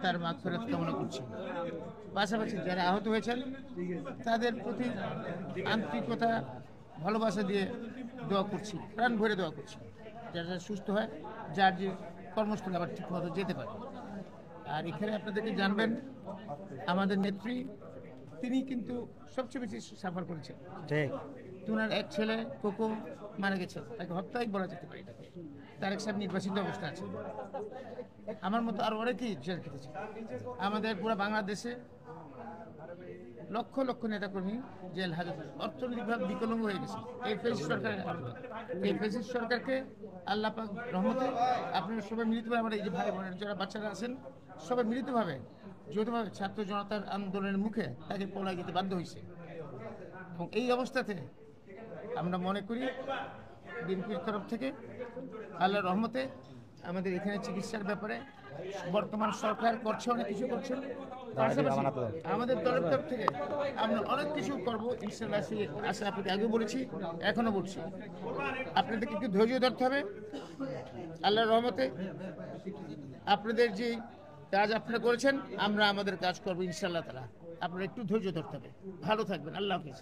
তার মাগফিরাত কামনা করছি। পাশাপাশি যারা আহত হয়েছেন তাদের প্রতি আন্তরিকতা ভালোবাসা দিয়ে দোয়া করছি, প্রাণ ভরে দোয়া করছি, যারা সুস্থ হয়, যার যে কর্মস্থলে আবার ঠিক মতো যেতে পারে। আর এখানে আপনাদেরকে জানবেন, আমাদের নেত্রী তিনি কিন্তু সবচেয়ে বেশি সাফার করেছেন। ওনার এক ছেলে কোকো মারা গেছে, তাকে হত্যাই বলা যেতে পারে। তার এক সাহেব নির্বাচিত অবস্থা আছে, আমার মতো আরো অনেকেই জেল খেটেছে। আমাদের পুরো বাংলাদেশে লক্ষ লক্ষ নেতাকর্মী জেল হাজতে, অর্থনৈতিকভাবে বিকলাঙ্গ হয়ে গেছে এই ফেসিস্ট সরকারের কারণে। এই ফেসিস্ট সরকারকে আল্লাহ পাক রহমতে আপনারা সবাই মিলিতভাবে, আমার এই যে ভাই বোনের যারা বাচ্চারা আছেন সবাই মিলিতভাবে যৌথভাবে ছাত্র জনতার আন্দোলনের মুখে তাকে পলায় যেতে বাধ্য হয়েছে। এবং এই অবস্থাতে আমরা মনে করি বিএনপির তরফ থেকে আল্লাহর রহমতে আমাদের এখানে চিকিৎসার ব্যাপারে বর্তমান সরকার করছে, অনেক কিছু করছে। পাশাপাশি আমাদের দলের তরফ থেকে আমরা অনেক কিছু করবো ইনশাআল্লাহ। আশা আপনাকে আগেও বলেছি, এখনো বলছি, আপনাদেরকে একটু ধৈর্য ধরতে হবে। আল্লাহর রহমতে আপনাদের যে কাজ আপনারা করেছেন, আমরা আমাদের কাজ করবো ইনশাআল্লাহ তাআলা। আপনারা একটু ধৈর্য ধরতে হবে। ভালো থাকবেন, আল্লাহ হাফেজ।